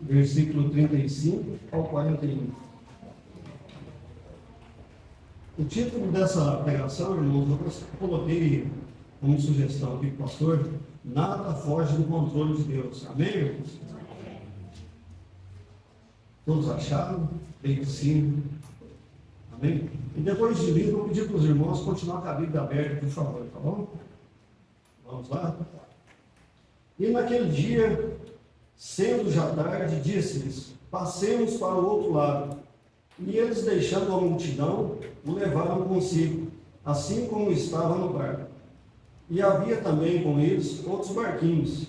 versículo 35 ao 41. O título dessa pregação, irmãos, eu coloquei como sugestão aqui para o pastor: nada foge do controle de Deus. Amém, irmãos? Todos acharam? Bem que sim. Amém? E depois de ler, eu vou pedir para os irmãos continuar com a Bíblia aberta, por favor, tá bom? Vamos lá? E naquele dia, sendo já tarde, disse-lhes: passemos para o outro lado. E eles, deixando a multidão, o levaram consigo, assim como estava no barco. E havia também com eles outros barquinhos.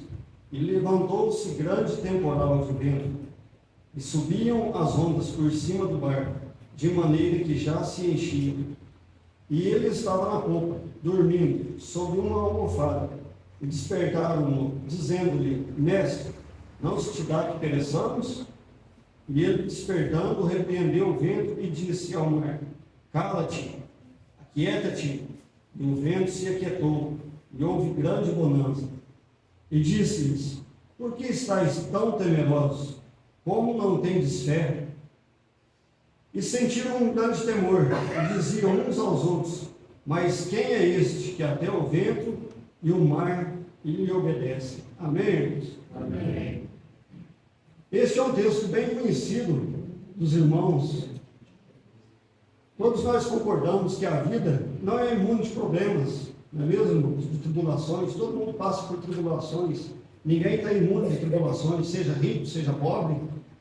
E levantou-se grande temporal de vento, e subiam as ondas por cima do barco, de maneira que já se enchia. E ele estava na popa, dormindo, sob uma almofada. E despertaram-no, dizendo-lhe: Mestre, não se te dá que pereçamos? E ele, despertando, repreendeu o vento e disse ao mar: Cala-te, aquieta-te. E o vento se aquietou, e houve grande bonança. E disse-lhes: Por que estáis tão temerosos? Como não tendes fé? E sentiram um grande temor, e diziam uns aos outros: Mas quem é este que até o vento e o mar lhe obedecem? Amém, irmãos? Amém. Este é um texto bem conhecido dos irmãos. Todos nós concordamos que a vida não é imune de problemas, não é mesmo? De tribulações. Todo mundo passa por tribulações. Ninguém está imune de tribulações, seja rico, seja pobre,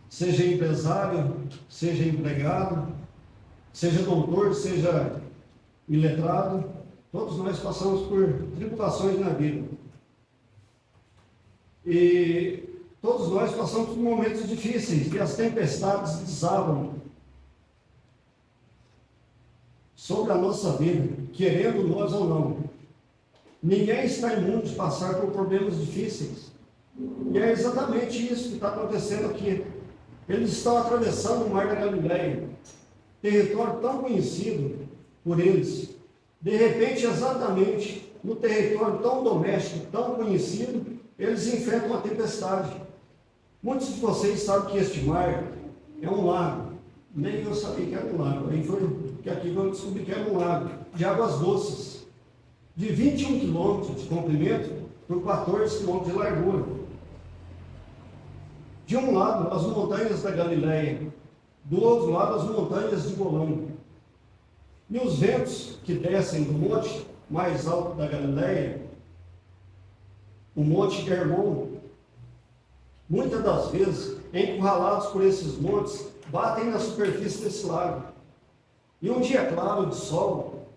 seja empresário, seja empregado, seja doutor, seja iletrado. Todos nós passamos por tribulações na vida. E todos nós passamos por momentos difíceis, e as tempestades desabam sobre a nossa vida, querendo nós ou não. Ninguém está imune de passar por problemas difíceis. E é exatamente isso que está acontecendo aqui. Eles estão atravessando o Mar da Galileia, território tão conhecido por eles. De repente, exatamente no território tão doméstico, tão conhecido, eles enfrentam uma tempestade. Muitos de vocês sabem que este mar é um lago. Nem eu sabia que era um lago. Aí foi que aqui eu descobri que era um lago de águas doces, de 21 quilômetros de comprimento por 14 quilômetros de largura. De um lado, as montanhas da Galileia, do outro lado, as montanhas de Golã. E os ventos que descem do monte mais alto da Galileia, o Monte Hermon, muitas das vezes, encurralados por esses montes, batem na superfície desse lago. E um dia claro de sol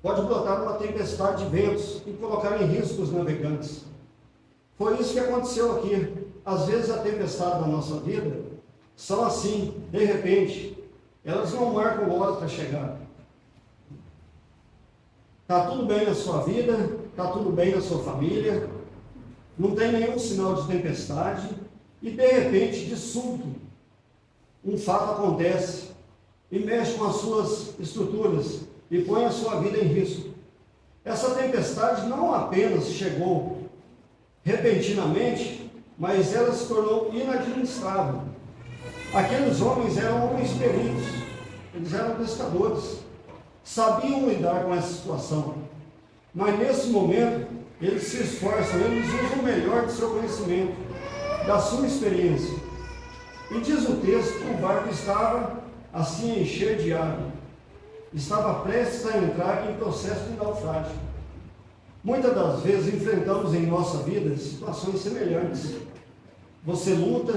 pode brotar uma tempestade de ventos e colocar em risco os navegantes. Foi isso que aconteceu aqui. Às vezes a tempestade da nossa vida são assim, de repente. Elas não marcam hora para chegar. Está tudo bem na sua vida, está tudo bem na sua família, não tem nenhum sinal de tempestade, e de repente, de súbito, um fato acontece e mexe com as suas estruturas e põe a sua vida em risco. Essa tempestade não apenas chegou repentinamente, mas ela se tornou inadministrável. Aqueles homens eram homens peritos, eles eram pescadores, sabiam lidar com essa situação, mas nesse momento eles se esforçam, eles usam o melhor do seu conhecimento, da sua experiência. E diz o texto que o barco estava assim a encher de água, estava prestes a entrar em processo de naufrágio. Muitas das vezes enfrentamos em nossa vida situações semelhantes. Você luta,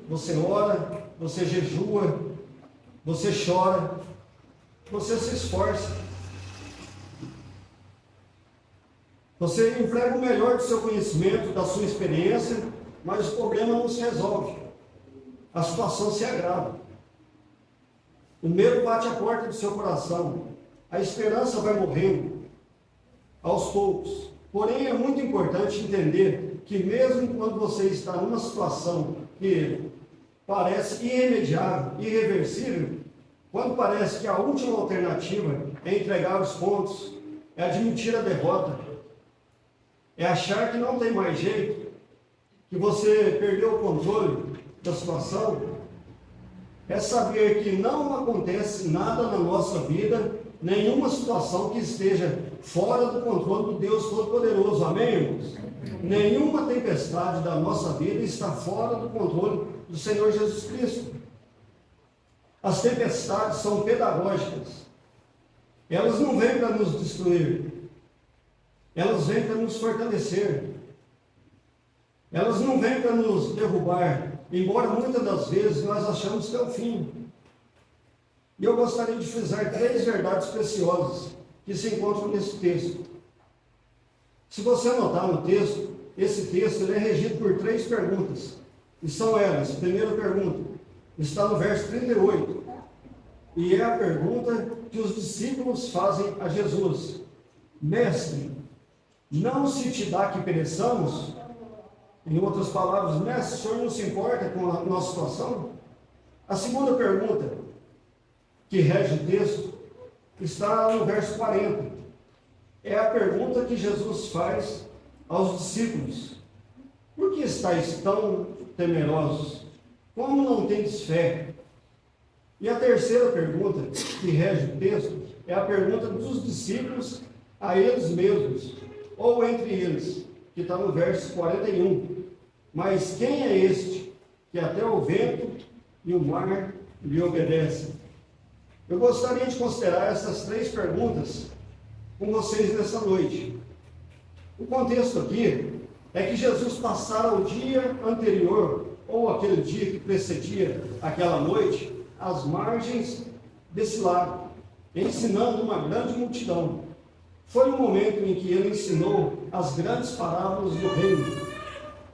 você ora, você jejua, você chora, você se esforça. Você emprega o melhor do seu conhecimento, da sua experiência, mas o problema não se resolve. A situação se agrava. O medo bate a porta do seu coração. A esperança vai morrendo aos poucos. Porém, é muito importante entender que mesmo quando você está numa situação que parece irremediável, irreversível, quando parece que a última alternativa é entregar os pontos, é admitir a derrota, é achar que não tem mais jeito, que você perdeu o controle, da situação é saber que não acontece nada na nossa vida, nenhuma situação que esteja fora do controle do Deus Todo-Poderoso. Amém, irmãos? Nenhuma tempestade da nossa vida está fora do controle do Senhor Jesus Cristo. As tempestades são pedagógicas. Elas não vêm para nos destruir. Elas vêm para nos fortalecer. Elas não vêm para nos derrubar, embora muitas das vezes nós achamos que é o fim. E eu gostaria de frisar 3 verdades preciosas que se encontram nesse texto. Se você notar no texto, esse texto ele é regido por 3 perguntas. E são elas. Primeira pergunta está no verso 38. E é a pergunta que os discípulos fazem a Jesus: Mestre, não se te dá que pereçamos? Em outras palavras, mestre, o senhor não se importa com a nossa situação? A segunda pergunta que rege o texto está no verso 40. É a pergunta que Jesus faz aos discípulos: por que estáis tão temerosos? Como não tendes fé? E a terceira pergunta que rege o texto é a pergunta dos discípulos a eles mesmos, ou entre eles, que está no verso 41. Mas quem é este que até o vento e o mar lhe obedecem? Eu gostaria de considerar essas 3 perguntas com vocês nessa noite. O contexto aqui é que Jesus passara o dia anterior, ou aquele dia que precedia aquela noite, às margens desse lago, ensinando uma grande multidão. Foi o momento em que ele ensinou as grandes parábolas do reino.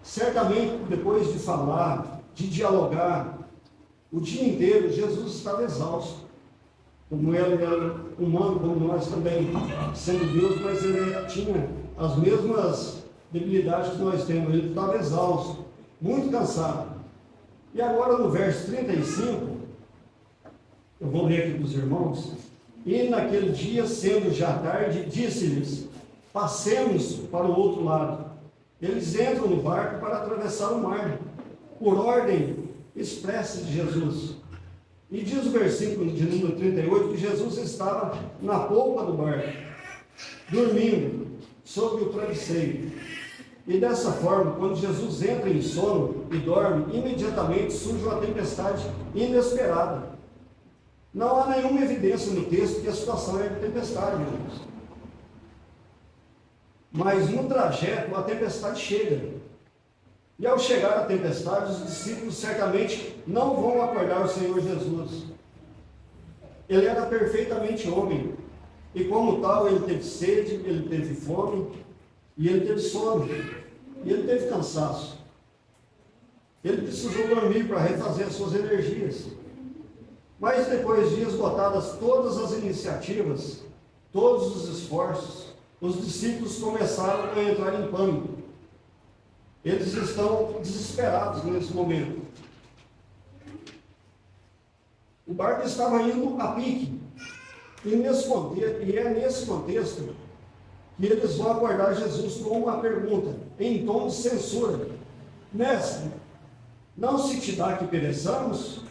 Certamente, depois de falar, de dialogar, o dia inteiro, Jesus estava exausto. Como ele era humano, como nós também, sendo Deus, mas ele tinha as mesmas debilidades que nós temos. Ele estava exausto, muito cansado. E agora no verso 35, eu vou ler aqui para os irmãos. E naquele dia, sendo já tarde, disse-lhes: passemos para o outro lado. Eles entram no barco para atravessar o mar, por ordem expressa de Jesus. E diz o versículo de número 38 que Jesus estava na polpa do barco, dormindo sobre o travesseiro. E dessa forma, quando Jesus entra em sono e dorme, imediatamente surge uma tempestade inesperada. Não há nenhuma evidência no texto que a situação é de tempestade, irmãos. Mas no trajeto a tempestade chega. E ao chegar a tempestade, os discípulos certamente não vão acordar o Senhor Jesus. Ele era perfeitamente homem. E como tal, ele teve sede, ele teve fome, e ele teve sono, e ele teve cansaço. Ele precisou dormir para refazer as suas energias. Mas depois de esgotadas todas as iniciativas, todos os esforços, os discípulos começaram a entrar em pânico. Eles estão desesperados nesse momento. O barco estava indo a pique. E é nesse contexto que eles vão acordar Jesus com uma pergunta, em tom de censura: Mestre, não se te dá que pereçamos?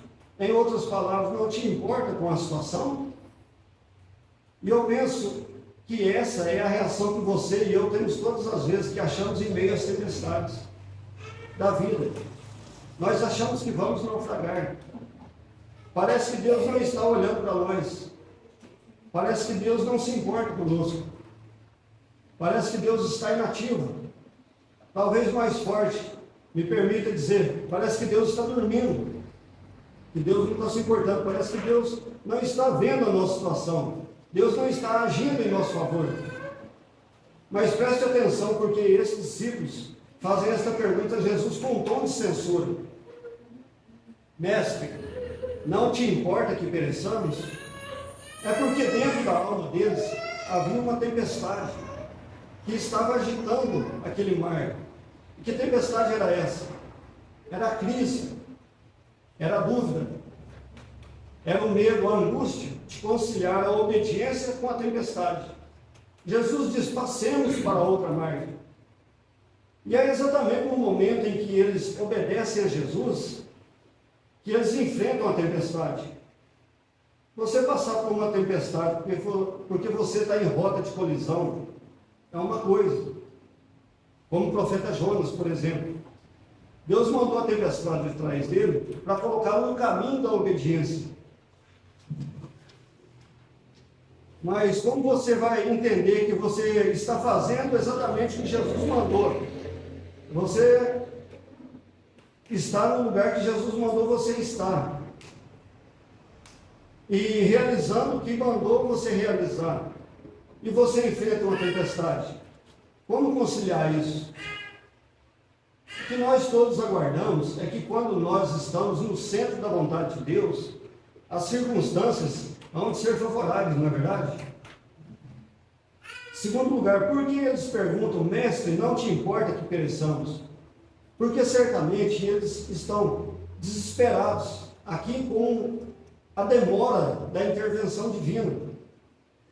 Em outras palavras, não te importa com a situação? E eu penso que essa é a reação que você e eu temos todas as vezes que achamos em meio às tempestades da vida. Nós achamos que vamos naufragar. Parece que Deus não está olhando para nós. Parece que Deus não se importa conosco. Parece que Deus está inativo. Talvez mais forte, me permita dizer, parece que Deus está dormindo. Que Deus não está se importando. Parece que Deus não está vendo a nossa situação. Deus não está agindo em nosso favor. Mas preste atenção, porque esses discípulos fazem esta pergunta a Jesus com um tom de censura: Mestre, não te importa que pereçamos? É porque dentro da alma deles havia uma tempestade que estava agitando aquele mar. E que tempestade era essa? Era a crise, era a dúvida, era o medo, a angústia de conciliar a obediência com a tempestade. Jesus diz: passemos para outra margem. E é exatamente no momento em que eles obedecem a Jesus que eles enfrentam a tempestade. Você passar por uma tempestade porque você está em rota de colisão é uma coisa. Como o profeta Jonas, por exemplo. Deus mandou a tempestade atrás dele para colocá-lo no caminho da obediência. Mas como você vai entender que você está fazendo exatamente o que Jesus mandou? Você está no lugar que Jesus mandou você estar. E realizando o que mandou você realizar. E você enfrenta uma tempestade. Como conciliar isso? O que nós todos aguardamos é que quando nós estamos no centro da vontade de Deus, as circunstâncias vão ser favoráveis, não é verdade? Segundo lugar, por que eles perguntam, mestre, não te importa que pereçamos? Porque certamente eles estão desesperados aqui com a demora da intervenção divina.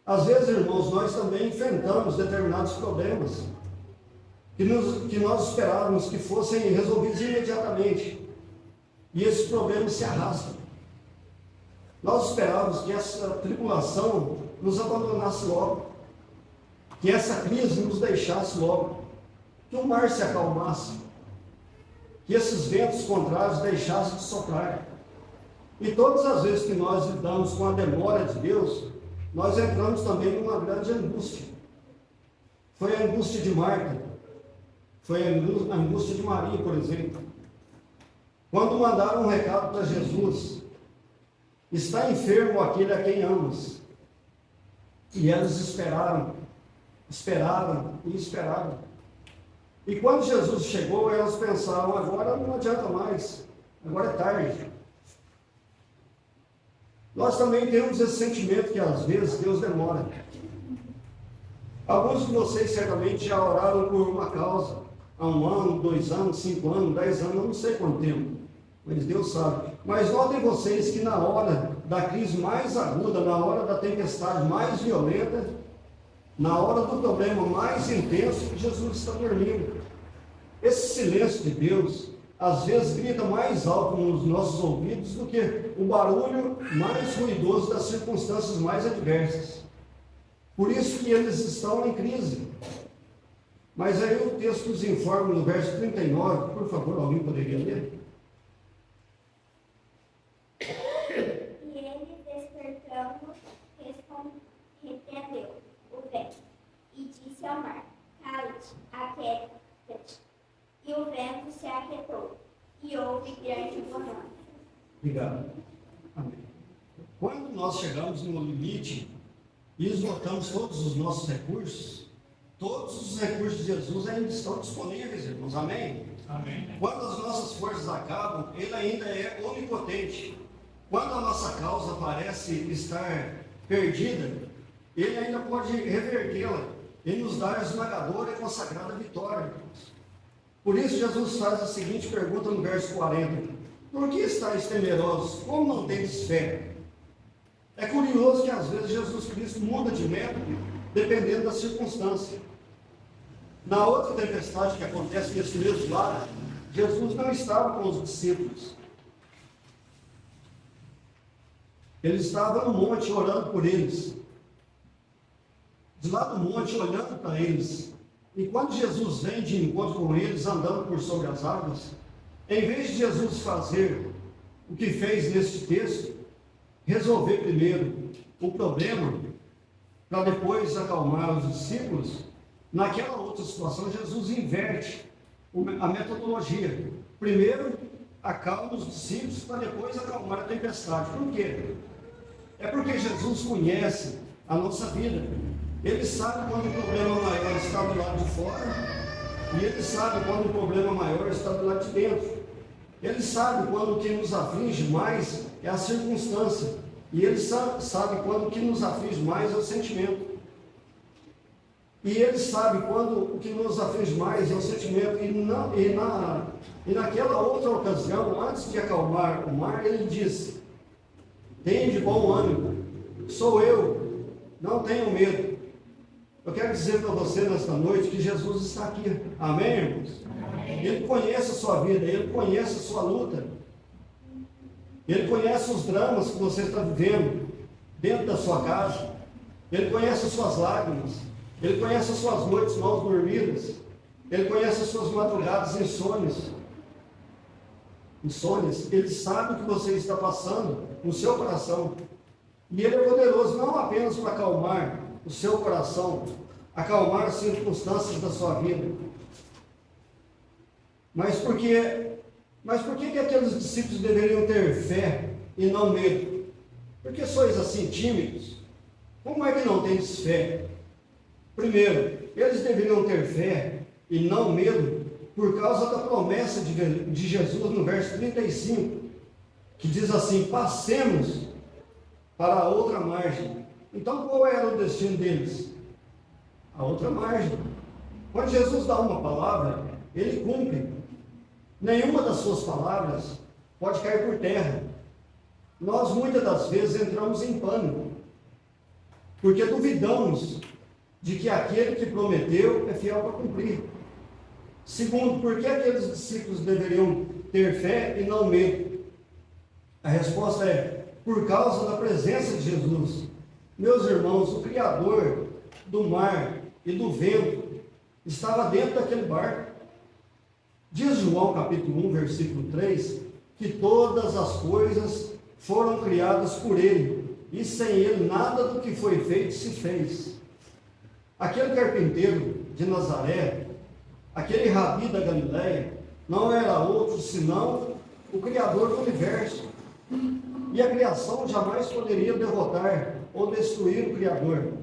Às vezes, irmãos, nós também enfrentamos determinados problemas que nós esperávamos que fossem resolvidos imediatamente. E esses problemas se arrastam. Nós esperávamos que essa tribulação nos abandonasse logo, que essa crise nos deixasse logo, que o mar se acalmasse, que esses ventos contrários deixassem de soprar. E todas as vezes que nós lidamos com a demora de Deus, nós entramos também numa grande angústia. Foi a angústia de Marta, foi a angústia de Maria, por exemplo. Quando mandaram um recado para Jesus, está enfermo aquele a quem amas. E elas esperaram e esperaram. E quando Jesus chegou, elas pensaram, agora não adianta mais, agora é tarde. Nós também temos esse sentimento que às vezes Deus demora. Alguns de vocês certamente já oraram por uma causa, há 1 ano, 2 anos, 5 anos, 10 anos, eu não sei quanto tempo, mas Deus sabe. Mas notem vocês que na hora da crise mais aguda, na hora da tempestade mais violenta, na hora do problema mais intenso, Jesus está dormindo. Esse silêncio de Deus, às vezes, grita mais alto nos nossos ouvidos do que o barulho mais ruidoso das circunstâncias mais adversas. Por isso que eles estão em crise. Mas aí o texto nos informa no verso 39, por favor, alguém poderia ler? E ele, despertando, repreendeu o vento e disse ao mar, cala-te, aquieta-te. E o vento se aquietou, e houve grande bonança. Obrigado. Amém. Quando nós chegamos no limite e esgotamos todos os nossos recursos, todos os recursos de Jesus ainda estão disponíveis, irmãos. Amém? Amém. Quando as nossas forças acabam, Ele ainda é onipotente. Quando a nossa causa parece estar perdida, Ele ainda pode revertê-la e nos dar a esmagadora e consagrada vitória, irmãos. Por isso Jesus faz a seguinte pergunta no verso 40. Por que estáis temerosos? Como não tendes fé? É curioso que às vezes Jesus Cristo muda de método dependendo da circunstância. Na outra tempestade que acontece nesse mesmo lado, Jesus não estava com os discípulos. Ele estava no monte orando por eles. De lá do monte, olhando para eles. E quando Jesus vem de encontro com eles, andando por sobre as águas, em vez de Jesus fazer o que fez neste texto, resolver primeiro o problema, para depois acalmar os discípulos, naquela outra situação, Jesus inverte a metodologia. Primeiro, acalma os discípulos, para depois acalmar a tempestade. Por quê? É porque Jesus conhece a nossa vida. Ele sabe quando o problema maior está do lado de fora, e Ele sabe quando o problema maior está do lado de dentro. Ele sabe quando o que nos aflige mais é a circunstância, e Ele sabe quando o que nos aflige mais é o sentimento. E Ele sabe quando o que nos aflige mais é o sentimento, e naquela outra ocasião, antes de acalmar o mar, Ele disse, tenha de bom ânimo, sou eu, não tenho medo. Eu quero dizer para você nesta noite que Jesus está aqui. Amém, irmãos? Amém. Ele conhece a sua vida, Ele conhece a sua luta. Ele conhece os dramas que você está vivendo dentro da sua casa. Ele conhece as suas lágrimas. Ele conhece as suas noites mal dormidas. Ele conhece as suas madrugadas insônias. Ele sabe o que você está passando no seu coração. E Ele é poderoso não apenas para acalmar o seu coração, acalmar as circunstâncias da sua vida. Mas por que aqueles discípulos deveriam ter fé e não medo? Por que sois assim tímidos? Como é que não tendes fé? Primeiro, eles deveriam ter fé e não medo por causa da promessa de Jesus no verso 35, que diz assim: passemos para a outra margem. Então qual era o destino deles? A outra margem. Quando Jesus dá uma palavra, Ele cumpre. Nenhuma das suas palavras pode cair por terra. Nós muitas das vezes entramos em pânico, porque duvidamos de que aquele que prometeu é fiel para cumprir. Segundo, por que aqueles discípulos deveriam ter fé e não medo? A resposta é: por causa da presença de Jesus. Meus irmãos, o Criador do mar e do vento estava dentro daquele barco. Diz João capítulo 1, versículo 3, que todas as coisas foram criadas por Ele, e sem Ele nada do que foi feito se fez. Aquele carpinteiro de Nazaré, aquele rabi da Galileia, não era outro senão o Criador do universo. E a criação jamais poderia derrotar ou destruir o Criador.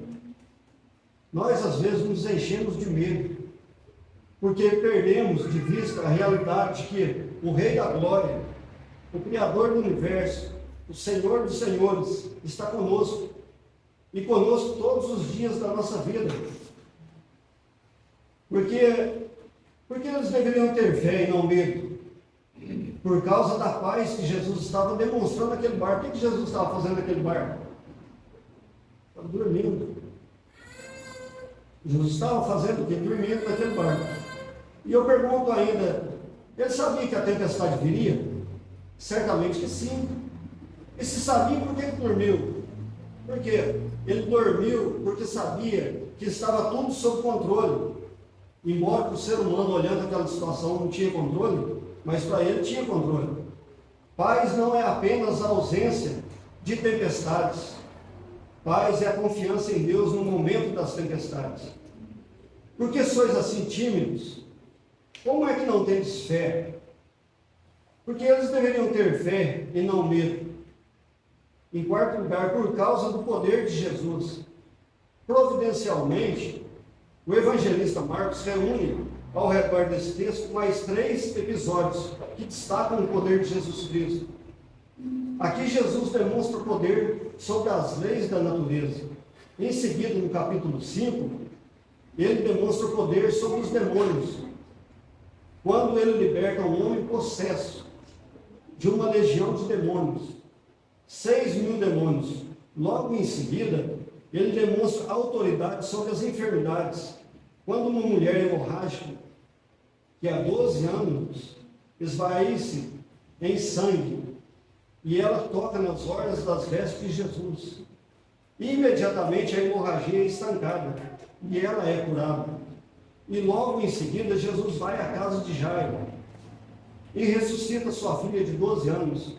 Nós às vezes nos enchemos de medo, porque perdemos de vista a realidade de que o Rei da Glória, o Criador do universo, o Senhor dos Senhores, está conosco, e conosco todos os dias da nossa vida. Porque eles deveriam ter fé e não medo? Por causa da paz que Jesus estava demonstrando naquele barco. O que Jesus estava fazendo naquele barco? Estava dormindo. Jesus estava fazendo o quê? Dormindo naquele barco. E eu pergunto ainda, ele sabia que a tempestade viria? Certamente que sim. E se sabia, por que ele dormiu? Por quê? Ele dormiu porque sabia que estava tudo sob controle. Embora o ser humano, olhando aquela situação, não tinha controle, mas para ele tinha controle. Paz não é apenas a ausência de tempestades. Paz é a confiança em Deus no momento das tempestades. Por que sois assim tímidos? Como é que não tendes fé? Porque eles deveriam ter fé e não medo. Em quarto lugar, por causa do poder de Jesus. Providencialmente, o evangelista Marcos reúne ao redor desse texto mais 3 episódios que destacam o poder de Jesus Cristo. Aqui Jesus demonstra o poder sobre as leis da natureza. Em seguida, no capítulo 5, ele demonstra o poder sobre os demônios, quando ele liberta um homem possesso de uma legião de demônios, 6.000 demônios. Logo em seguida, ele demonstra autoridade sobre as enfermidades, quando uma mulher hemorrágica, que há 12 anos esvaísse em sangue, e ela toca nas orlas das vestes de Jesus. Imediatamente a hemorragia é estancada, e ela é curada. E logo em seguida, Jesus vai à casa de Jairo e ressuscita sua filha de 12 anos.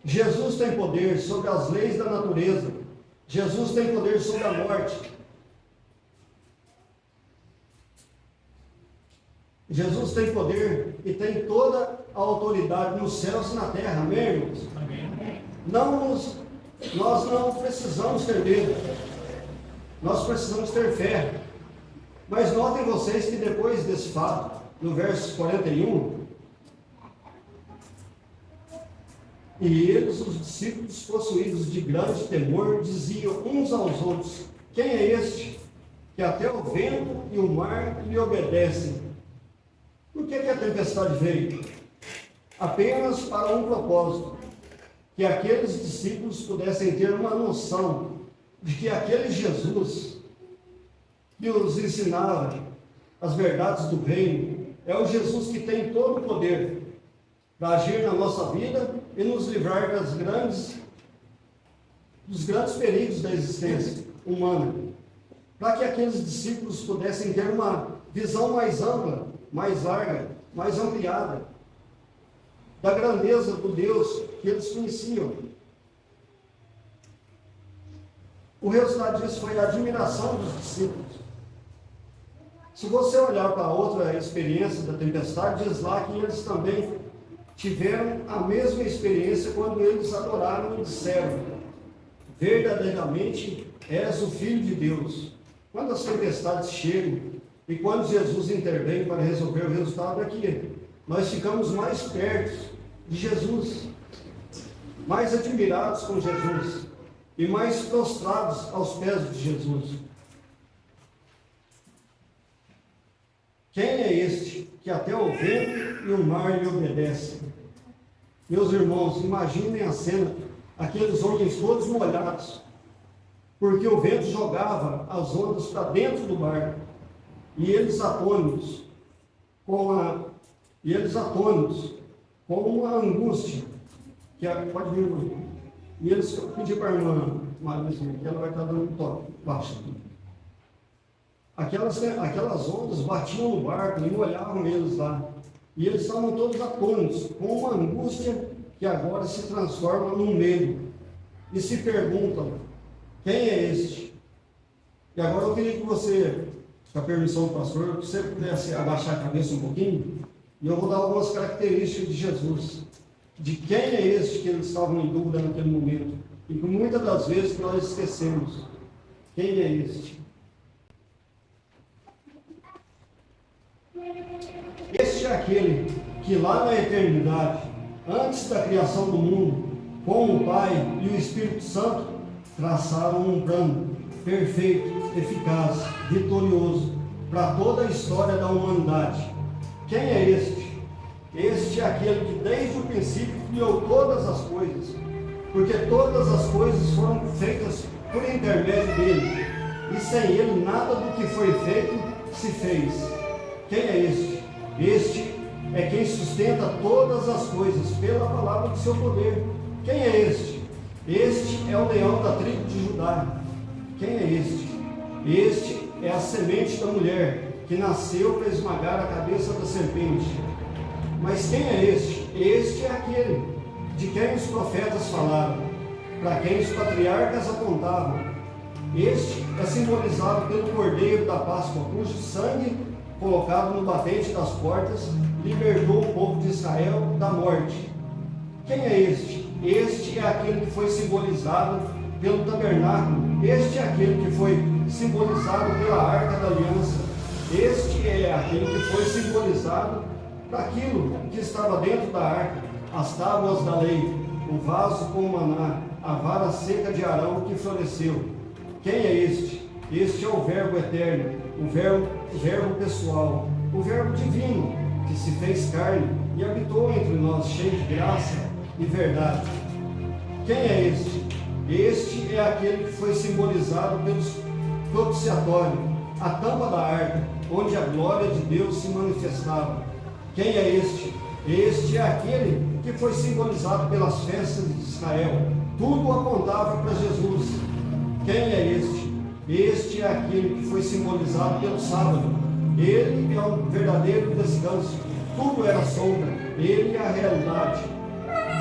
Jesus tem poder sobre as leis da natureza. Jesus tem poder sobre a morte. Jesus tem poder e tem toda a autoridade nos céus e na terra. Amém, irmãos? Amém. Nós não precisamos ter medo. Nós precisamos ter fé. Mas notem vocês que depois desse fato, no verso 41, e eles, os discípulos possuídos de grande temor, diziam uns aos outros: quem é este que até o vento e o mar lhe obedecem? Por que a tempestade veio? Apenas para um propósito: que aqueles discípulos pudessem ter uma noção de que aquele Jesus que os ensinava as verdades do reino é o Jesus que tem todo o poder para agir na nossa vida e nos livrar dos grandes perigos da existência humana, para que aqueles discípulos pudessem ter uma visão mais ampla, mais larga, mais ampliada, da grandeza do Deus que eles conheciam. O resultado disso foi a admiração dos discípulos. Se você olhar para outra experiência da tempestade, diz lá que eles também tiveram a mesma experiência quando eles adoraram e disseram: verdadeiramente és o Filho de Deus. Quando as tempestades chegam e quando Jesus intervém para resolver, o resultado é que nós ficamos mais perto de Jesus, mais admirados com Jesus e mais prostrados aos pés de Jesus. Quem é este que até o vento e o mar lhe obedecem? Meus irmãos, imaginem a cena, aqueles homens todos molhados, porque o vento jogava as ondas para dentro do barco, e eles atônitos, com uma angústia, pode vir, irmão. E eles pediram para a irmã Marizinha, que ela vai estar dando um toque baixo. Aquelas ondas batiam no barco e molhavam eles lá. E eles estavam todos atônitos, com uma angústia que agora se transforma num medo. E se perguntam: quem é este? E agora eu queria que você, com a permissão do pastor, que você pudesse abaixar a cabeça um pouquinho, e eu vou dar algumas características de Jesus. De quem é este que eles estavam em dúvida naquele momento. E que muitas das vezes nós esquecemos. Quem é este? Este é aquele que lá na eternidade, antes da criação do mundo, com o Pai e o Espírito Santo, traçaram um plano perfeito, eficaz, vitorioso, para toda a história da humanidade. Quem é este? Este é aquele que desde o princípio criou todas as coisas, porque todas as coisas foram feitas por intermédio dele, e sem ele nada do que foi feito se fez. Quem é este? Este é quem sustenta todas as coisas pela palavra do seu poder. Quem é este? Este é o leão da tribo de Judá. Quem é este? Este é a semente da mulher, que nasceu para esmagar a cabeça da serpente. Mas quem é este? Este é aquele de quem os profetas falaram, para quem os patriarcas apontavam. Este é simbolizado pelo Cordeiro da Páscoa, cujo sangue, colocado no batente das portas, libertou o povo de Israel da morte. Quem é este? Este é aquele que foi simbolizado pelo tabernáculo. Este é aquele que foi simbolizado pela Arca da Aliança. Este é aquele que foi simbolizado daquilo que estava dentro da arca, as tábuas da lei, o vaso com o maná, a vara seca de Arão que floresceu. Quem é este? Este é o Verbo eterno, o verbo pessoal, o Verbo divino, que se fez carne e habitou entre nós, cheio de graça e verdade. Quem é este? Este é aquele que foi simbolizado pelo propiciatório, a tampa da arca, onde a glória de Deus se manifestava. Quem é este? Este é aquele que foi simbolizado pelas festas de Israel. Tudo apontava para Jesus. Quem é este? Este é aquele que foi simbolizado pelo sábado. Ele é o verdadeiro descanso. Tudo era sombra. Ele é a realidade.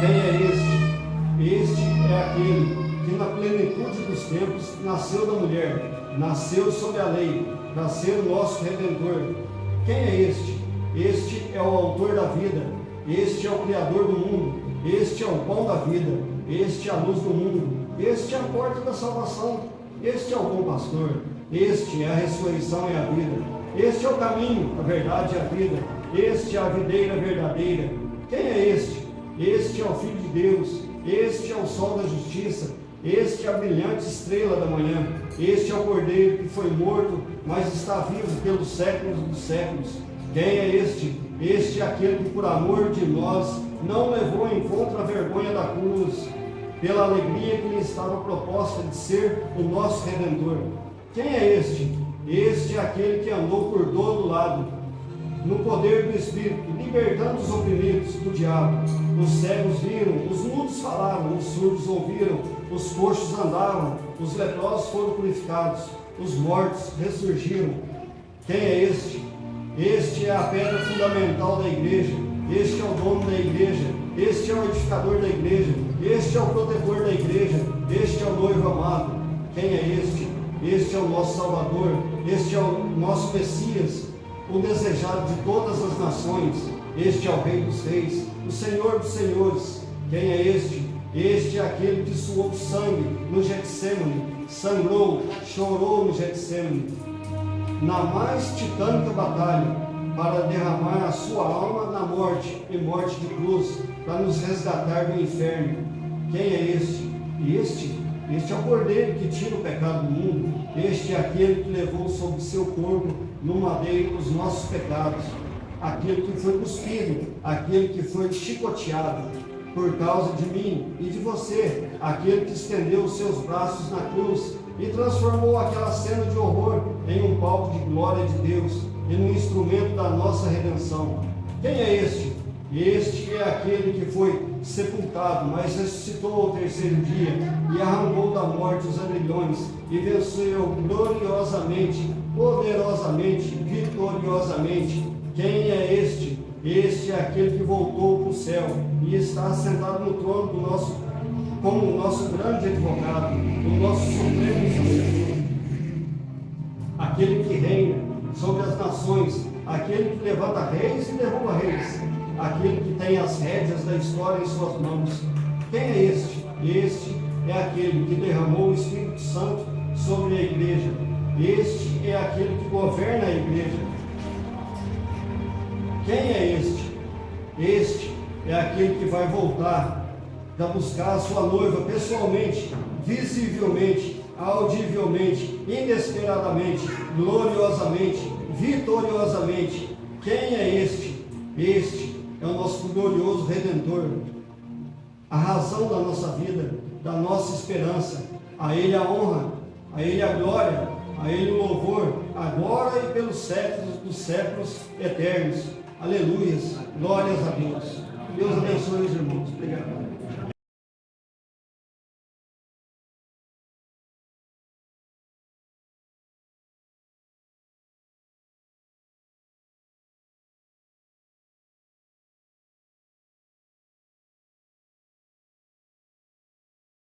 Quem é este? Este é aquele que na plenitude dos tempos nasceu da mulher, nasceu sob a lei, para ser o nosso Redentor. Quem é este? Este é o autor da vida, este é o Criador do mundo, este é o pão da vida, este é a luz do mundo, este é a porta da salvação, este é o bom pastor, este é a ressurreição e a vida, este é o caminho, a verdade e a vida, este é a videira verdadeira. Quem é este? Este é o Filho de Deus, este é o sol da justiça, este é a brilhante estrela da manhã, este é o Cordeiro que foi morto, mas está vivo pelos séculos dos séculos. Quem é este? Este é aquele que por amor de nós não levou em conta a vergonha da cruz, pela alegria que lhe estava proposta de ser o nosso Redentor. Quem é este? Este é aquele que andou por todo lado, no poder do Espírito, libertando os oprimidos do diabo. Os cegos viram, os mudos falaram, os surdos ouviram, os coxos andavam, os leprosos foram purificados, os mortos ressurgiram. Quem é este? Este é a pedra fundamental da igreja, este é o dono da igreja, este é o edificador da igreja, este é o protetor da igreja, este é o noivo amado. Quem é este? Este é o nosso Salvador, este é o nosso Messias, o desejado de todas as nações. Este é o Rei dos Reis, o Senhor dos Senhores. Quem é este? Este é aquele que suou sangue no Getsêmani, sangrou, chorou no Getsêmani, na mais titânica batalha, para derramar a sua alma na morte e morte de cruz, para nos resgatar do inferno. Quem é este? Este é o Cordeiro que tira o pecado do mundo. Este é aquele que levou sobre seu corpo no madeiro os nossos pecados, aquele que foi cuspido, aquele que foi chicoteado por causa de mim e de você, aquele que estendeu os seus braços na cruz e transformou aquela cena de horror em um palco de glória de Deus e num instrumento da nossa redenção. Quem é este? Este é aquele que foi sepultado, mas ressuscitou ao terceiro dia e arrancou da morte os aguilhões e venceu gloriosamente, poderosamente, vitoriosamente. Quem é este? Este é aquele que voltou para o céu e está assentado no trono do nosso, como o nosso grande advogado, o nosso supremo sacerdote, aquele que reina sobre as nações, aquele que levanta reis e derruba reis, aquele que tem as rédeas da história em suas mãos. Quem é este? Este é aquele que derramou o Espírito Santo sobre a igreja. Este é aquele que governa a igreja. Quem é este? Este é aquele que vai voltar para buscar a sua noiva pessoalmente, visivelmente, audivelmente, inesperadamente, gloriosamente, vitoriosamente. Quem é este? Este é o nosso glorioso Redentor, a razão da nossa vida, da nossa esperança. A Ele a honra, a Ele a glória, a Ele o louvor, agora e pelos séculos dos séculos eternos. Aleluias, glórias a Deus. Deus abençoe os irmãos. Obrigado.